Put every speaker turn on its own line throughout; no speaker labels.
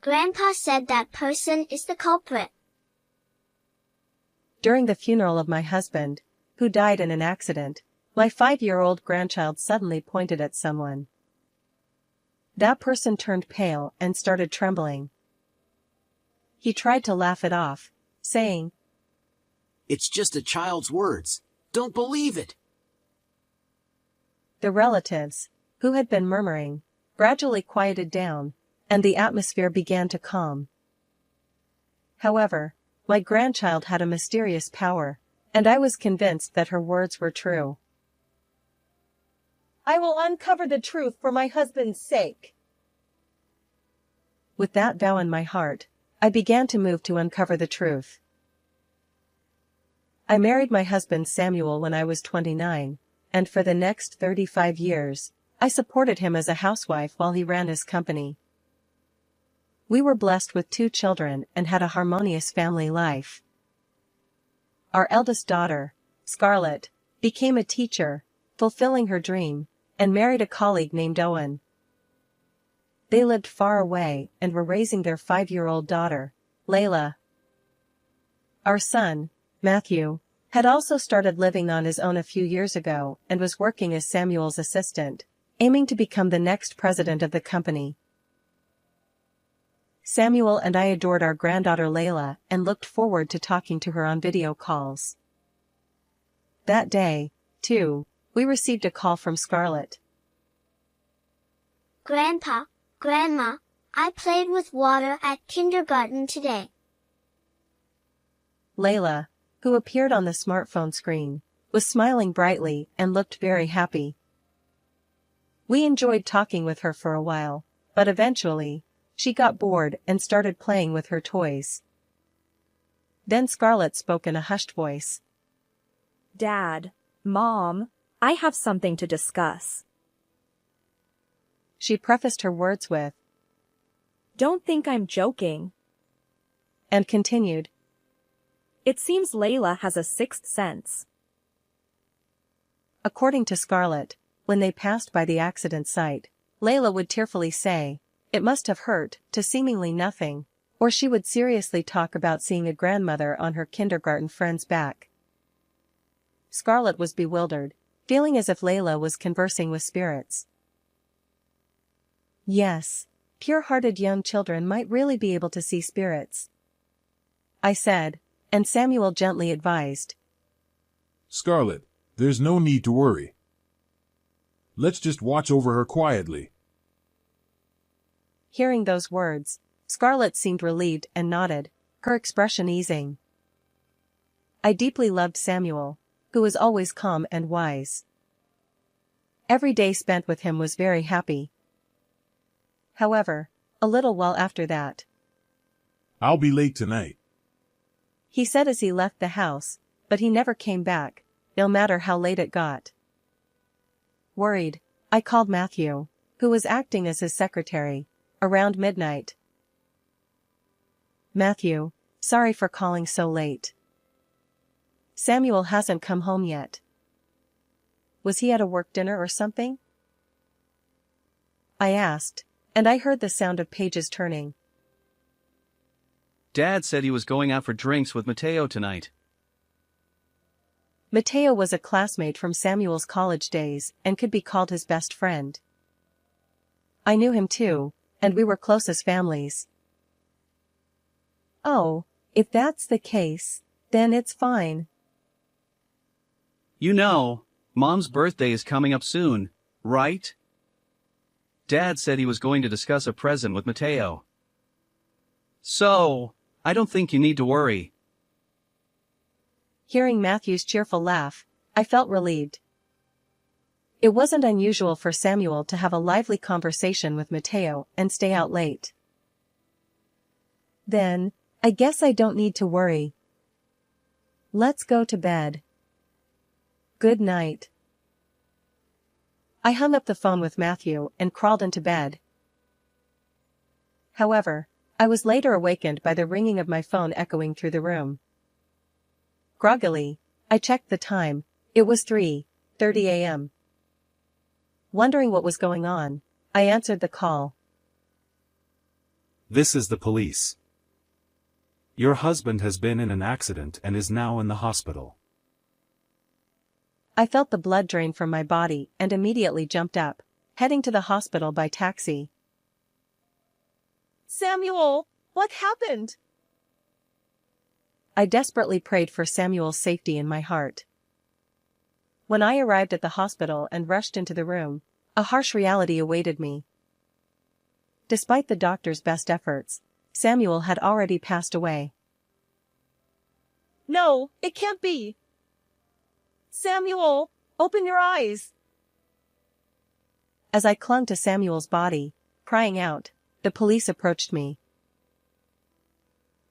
Grandpa said that person is the culprit.
During the funeral of my husband, who died in an accident, my 5-year-old grandchild suddenly pointed at someone. That person turned pale and started trembling. He tried to laugh it off, saying,
"It's just a child's words. Don't believe it."
The relatives, who had been murmuring, gradually quieted down, and the atmosphere began to calm. However, my grandchild had a mysterious power, and I was convinced that her words were true. "I will uncover the truth for my husband's sake." With that vow in my heart, I began to move to uncover the truth. I married my husband Samuel when I was 29, and for the next 35 years, I supported him as a housewife while he ran his company. We were blessed with 2 children and had a harmonious family life. Our eldest daughter, Scarlett, became a teacher, fulfilling her dream, and married a colleague named Owen. They lived far away and were raising their 5-year-old daughter, Layla. Our son, Matthew, had also started living on his own a few years ago and was working as Samuel's assistant, aiming to become the next president of the company. Samuel and I adored our granddaughter Layla and looked forward to talking to her on video calls. That day, too, we received a call from Scarlett.
Grandpa, Grandma, I played with water at kindergarten today.
Layla, who appeared on the smartphone screen, was smiling brightly and looked very happy. We enjoyed talking with her for a while, but eventually, she got bored and started playing with her toys. Then Scarlett spoke in a hushed voice.
"Dad, Mom, I have something to discuss."
She prefaced her words with,
"Don't think I'm joking."
And continued,
"It seems Layla has a sixth sense."
According to Scarlett, when they passed by the accident site, Layla would tearfully say, "It must have hurt," to seemingly nothing, or she would seriously talk about seeing a grandmother on her kindergarten friend's back. Scarlett was bewildered, feeling as if Layla was conversing with spirits. Yes, pure-hearted young children might really be able to see spirits, I said, and Samuel gently advised.
"Scarlett, there's no need to worry. Let's just watch over her quietly."
Hearing those words, Scarlett seemed relieved and nodded, her expression easing. I deeply loved Samuel, who was always calm and wise. Every day spent with him was very happy. However, a little while after that,
"I'll be late tonight,"
he said as he left the house, but he never came back, no matter how late it got. Worried, I called Matthew, who was acting as his secretary, around midnight. "Matthew, sorry for calling so late. Samuel hasn't come home yet. Was he at a work dinner or something?" I asked, and I heard the sound of pages turning.
"Dad said he was going out for drinks with Mateo tonight."
Mateo was a classmate from Samuel's college days and could be called his best friend. I knew him too, and we were close as families. "Oh, if that's the case, then it's fine."
"You know, Mom's birthday is coming up soon, right? Dad said he was going to discuss a present with Mateo. So, I don't think you need to worry."
Hearing Matthew's cheerful laugh, I felt relieved. It wasn't unusual for Samuel to have a lively conversation with Mateo and stay out late. Then, I guess I don't need to worry. Let's go to bed. Good night. I hung up the phone with Matthew and crawled into bed. However, I was later awakened by the ringing of my phone echoing through the room. Groggily, I checked the time. It was 3:30 a.m. Wondering what was going on, I answered the call.
This is the police. Your husband has been in an accident and is now in the hospital.
I felt the blood drain from my body and immediately jumped up, heading to the hospital by taxi. Samuel, what happened? I desperately prayed for Samuel's safety in my heart. When I arrived at the hospital and rushed into the room, a harsh reality awaited me. Despite the doctor's best efforts, Samuel had already passed away. No, it can't be. Samuel, open your eyes. As I clung to Samuel's body, crying out, the police approached me.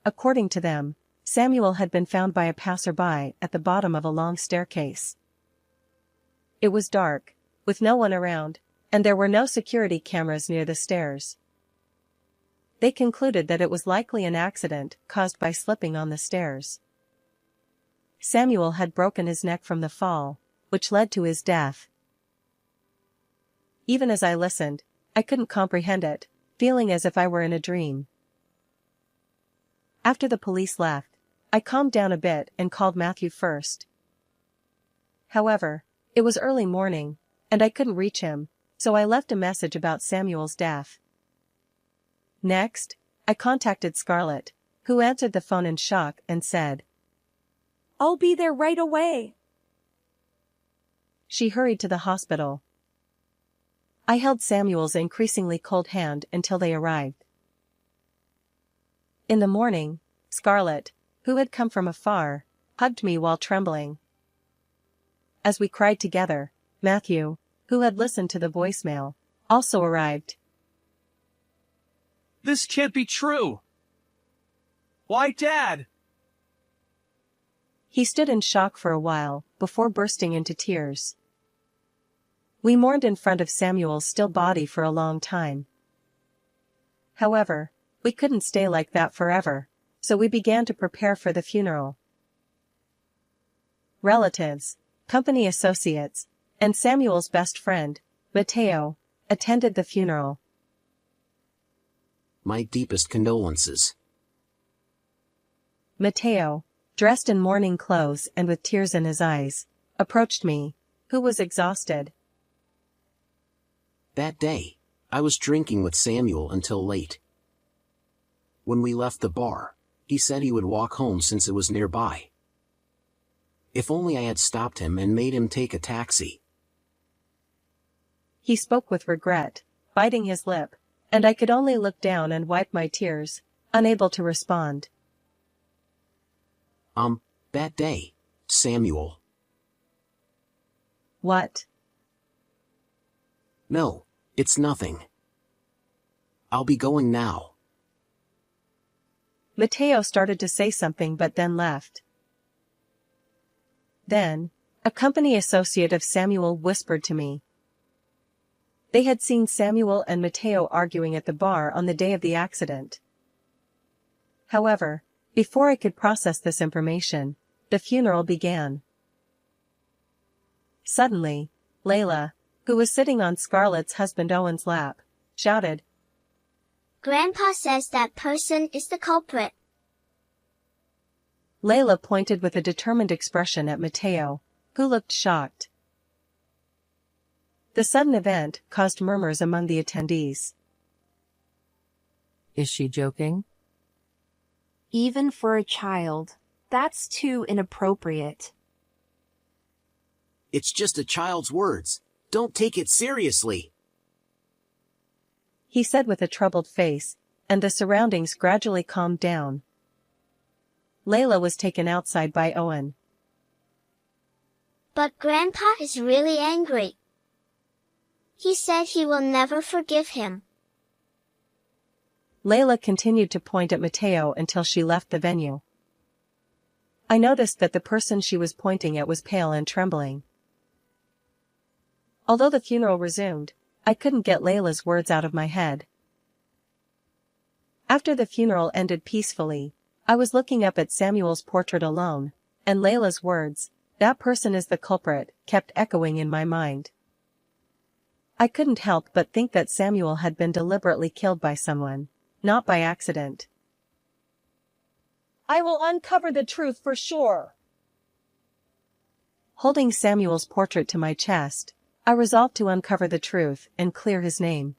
According to them, Samuel had been found by a passerby at the bottom of a long staircase. It was dark, with no one around, and there were no security cameras near the stairs. They concluded that it was likely an accident caused by slipping on the stairs. Samuel had broken his neck from the fall, which led to his death. Even as I listened, I couldn't comprehend it, feeling as if I were in a dream. After the police left, I calmed down a bit and called Matthew first. However, it was early morning, and I couldn't reach him, so I left a message about Samuel's death. Next, I contacted Scarlett, who answered the phone in shock and said,
I'll be there right away.
She hurried to the hospital. I held Samuel's increasingly cold hand until they arrived. In the morning, Scarlett, who had come from afar, hugged me while trembling. As we cried together, Matthew, who had listened to the voicemail, also arrived.
This can't be true. Why, Dad?
He stood in shock for a while, before bursting into tears. We mourned in front of Samuel's still body for a long time. However, we couldn't stay like that forever, so we began to prepare for the funeral. Relatives, company associates, and Samuel's best friend, Matteo, attended the funeral.
My deepest condolences.
Matteo, dressed in mourning clothes and with tears in his eyes, approached me, who was exhausted.
That day, I was drinking with Samuel until late. When we left the bar, he said he would walk home since it was nearby. If only I had stopped him and made him take a taxi.
He spoke with regret, biting his lip, and I could only look down and wipe my tears, unable to respond.
That day, Samuel.
What?
No, it's nothing. I'll be going now.
Matteo started to say something but then left. Then, a company associate of Samuel whispered to me. They had seen Samuel and Matteo arguing at the bar on the day of the accident. However, before I could process this information, the funeral began. Suddenly, Layla, who was sitting on Scarlett's husband Owen's lap, shouted,
Grandpa says that person is the culprit.
Layla pointed with a determined expression at Matteo, who looked shocked. The sudden event caused murmurs among the attendees.
Is she joking?
Even for a child, that's too inappropriate.
It's just a child's words. Don't take it seriously.
He said with a troubled face, and the surroundings gradually calmed down. Layla was taken outside by Owen.
But Grandpa is really angry. He said he will never forgive him.
Layla continued to point at Matteo until she left the venue. I noticed that the person she was pointing at was pale and trembling. Although the funeral resumed, I couldn't get Layla's words out of my head. After the funeral ended peacefully, I was looking up at Samuel's portrait alone, and Layla's words, "That person is the culprit," kept echoing in my mind. I couldn't help but think that Samuel had been deliberately killed by someone, not by accident.
I will uncover the truth for sure.
Holding Samuel's portrait to my chest, I resolved to uncover the truth and clear his name.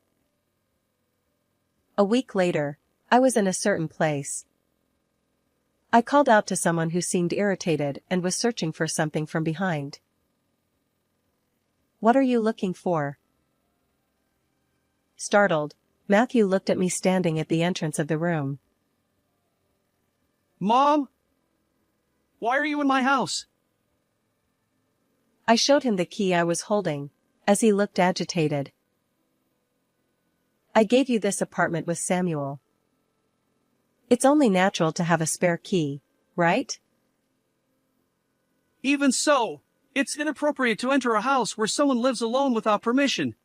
A week later, I was in a certain place. I called out to someone who seemed irritated and was searching for something from behind. "What are you looking for?" Startled, Matthew looked at me standing at the entrance of the room.
Mom? Why are you in my house?
I showed him the key I was holding, as he looked agitated. "I gave you this apartment with Samuel. It's only natural to have a spare key, right?"
Even so, it's inappropriate to enter a house where someone lives alone without permission.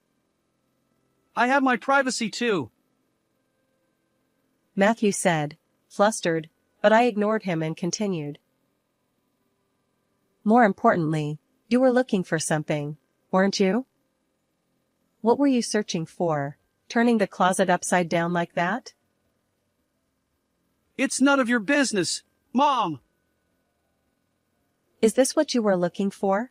I have my privacy too.
Matthew said, flustered, but I ignored him and continued. "More importantly, you were looking for something, weren't you? What were you searching for, turning the closet upside down like that?"
It's none of your business, Mom!
"Is this what you were looking for?"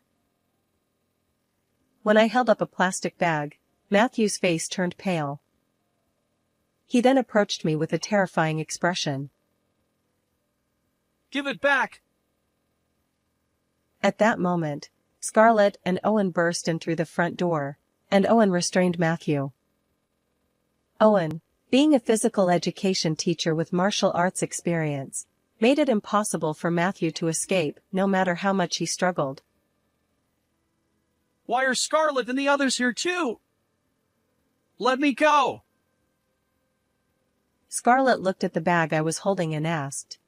When I held up a plastic bag, Matthew's face turned pale. He then approached me with a terrifying expression.
Give it back!
At that moment, Scarlett and Owen burst in through the front door, and Owen restrained Matthew. Owen, being a physical education teacher with martial arts experience, made it impossible for Matthew to escape no matter how much he struggled.
Why are Scarlett and the others here too? Let me go!
Scarlett looked at the bag I was holding and asked,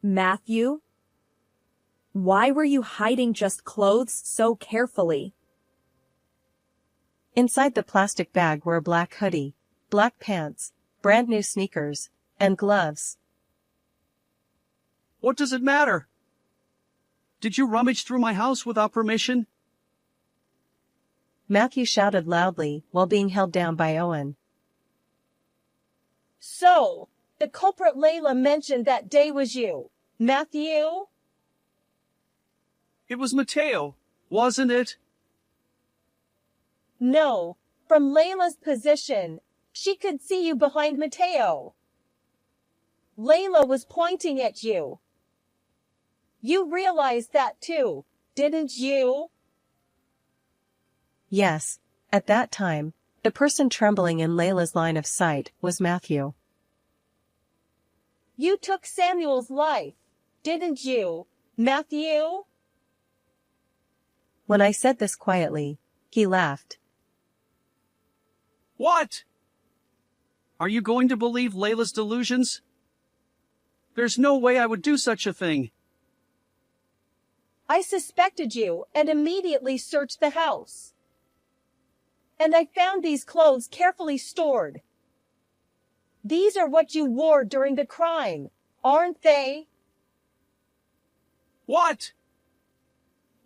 Matthew? Why were you hiding just clothes so carefully?
Inside the plastic bag were a black hoodie, black pants, brand new sneakers, and gloves.
What does it matter? Did you rummage through my house without permission?
Matthew shouted loudly while being held down by Owen.
So, the culprit Layla mentioned that day was you, Matthew?
It was Mateo, wasn't it?
No, from Layla's position, she could see you behind Mateo. Layla was pointing at you. You realized that too, didn't you?
Yes, at that time, the person trembling in Layla's line of sight was Matthew.
You took Samuel's life, didn't you, Matthew?
When I said this quietly, he laughed.
What? Are you going to believe Layla's delusions? There's no way I would do such a thing.
I suspected you and immediately searched the house. And I found these clothes carefully stored. These are what you wore during the crime, aren't they?
What?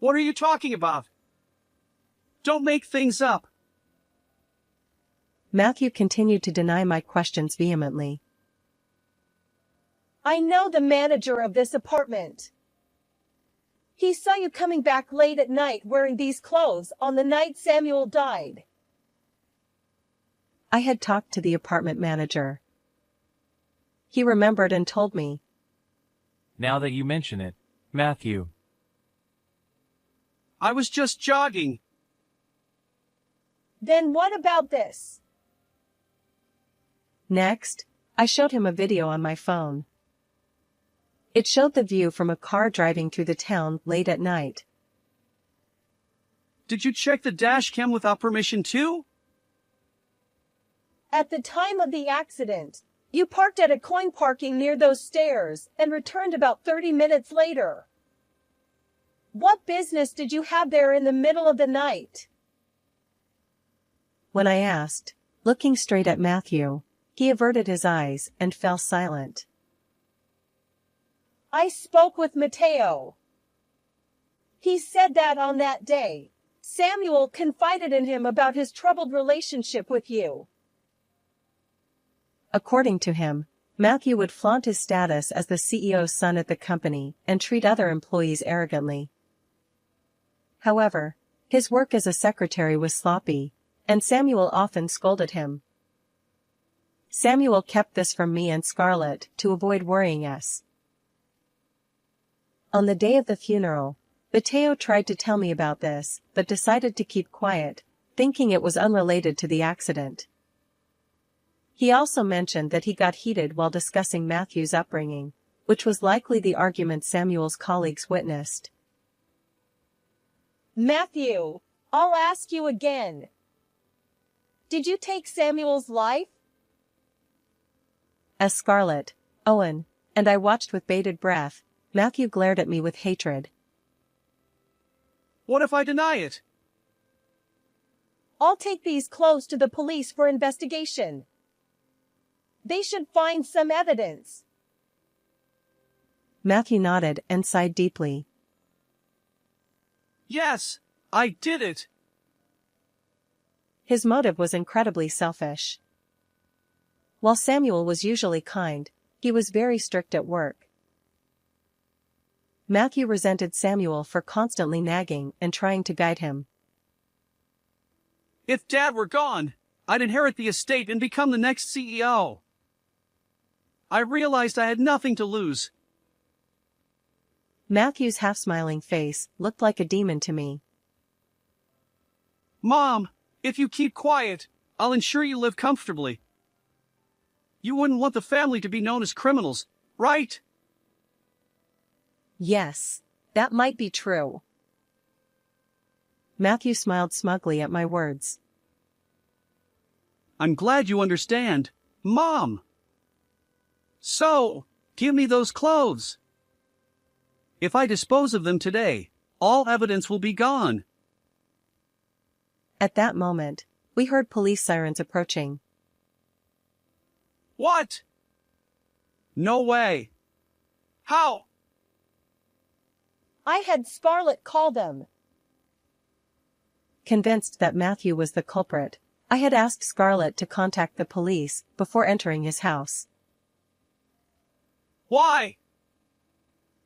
What are you talking about? Don't make things up.
Matthew continued to deny my questions vehemently.
I know the manager of this apartment. He saw you coming back late at night wearing these clothes on the night Samuel died.
I had talked to the apartment manager. He remembered and told me.
Now that you mention it, Matthew.
I was just jogging.
Then what about this?
Next, I showed him a video on my phone. It showed the view from a car driving through the town late at night.
Did you check the dash cam without permission too?
At the time of the accident, you parked at a coin parking near those stairs and returned about 30 minutes later. What business did you have there in the middle of the night?
When I asked, looking straight at Matthew, he averted his eyes and fell silent.
I spoke with Mateo. He said that on that day, Samuel confided in him about his troubled relationship with you.
According to him, Matthew would flaunt his status as the CEO's son at the company and treat other employees arrogantly. However, his work as a secretary was sloppy, and Samuel often scolded him. Samuel kept this from me and Scarlett to avoid worrying us. On the day of the funeral, Mateo tried to tell me about this, but decided to keep quiet, thinking it was unrelated to the accident. He also mentioned that he got heated while discussing Matthew's upbringing, which was likely the argument Samuel's colleagues witnessed.
Matthew, I'll ask you again. Did you take Samuel's life?
As Scarlett, Owen, and I watched with bated breath, Matthew glared at me with hatred.
What if I deny it?
I'll take these clothes to the police for investigation. They should find some evidence.
Matthew nodded and sighed deeply.
Yes, I did it.
His motive was incredibly selfish. While Samuel was usually kind, he was very strict at work. Matthew resented Samuel for constantly nagging and trying to guide him.
If Dad were gone, I'd inherit the estate and become the next CEO. I realized I had nothing to lose.
Matthew's half-smiling face looked like a demon to me.
Mom, if you keep quiet, I'll ensure you live comfortably. You wouldn't want the family to be known as criminals, right?
Yes, that might be true. Matthew smiled smugly at my words.
I'm glad you understand, Mom. So, give me those clothes. If I dispose of them today, all evidence will be gone.
At that moment, we heard police sirens approaching.
What? No way. How?
I had Scarlett call them.
Convinced that Matthew was the culprit, I had asked Scarlett to contact the police before entering his house.
Why?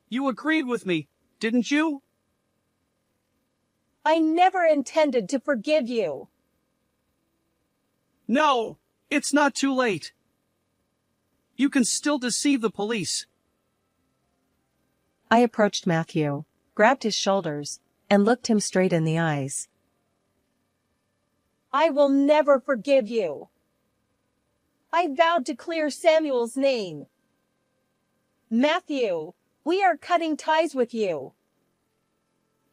You agreed with me, didn't you?
I never intended to forgive you.
No, it's not too late. You can still deceive the police.
I approached Matthew, grabbed his shoulders, and looked him straight in the eyes.
I will never forgive you. I vowed to clear Samuel's name. Matthew, we are cutting ties with you.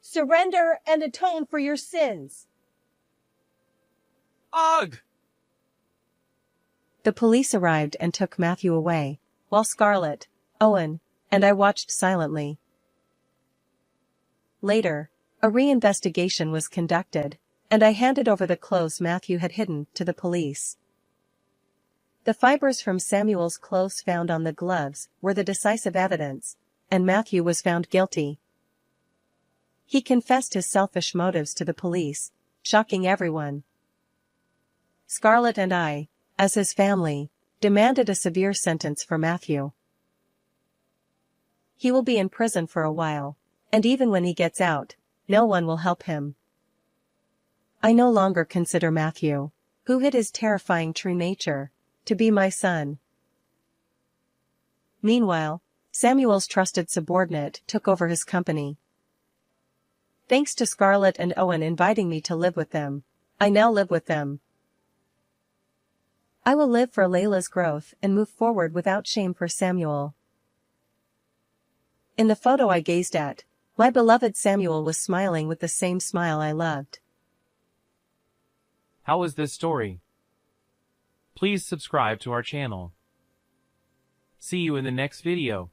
Surrender and atone for your sins.
Ugh!
The police arrived and took Matthew away, while Scarlett, Owen, and I watched silently. Later, a reinvestigation was conducted, and I handed over the clothes Matthew had hidden to the police. The fibers from Samuel's clothes found on the gloves were the decisive evidence, and Matthew was found guilty. He confessed his selfish motives to the police, shocking everyone. Scarlett and I, as his family, demanded a severe sentence for Matthew. He will be in prison for a while, and even when he gets out, no one will help him. I no longer consider Matthew, who hid his terrifying true nature, to be my son. Meanwhile, Samuel's trusted subordinate took over his company. Thanks to Scarlett and Owen inviting me to live with them, I now live with them. I will live for Layla's growth and move forward without shame for Samuel. In the photo I gazed at, my beloved Samuel was smiling with the same smile I loved.
How was this story? Please subscribe to our channel. See you in the next video.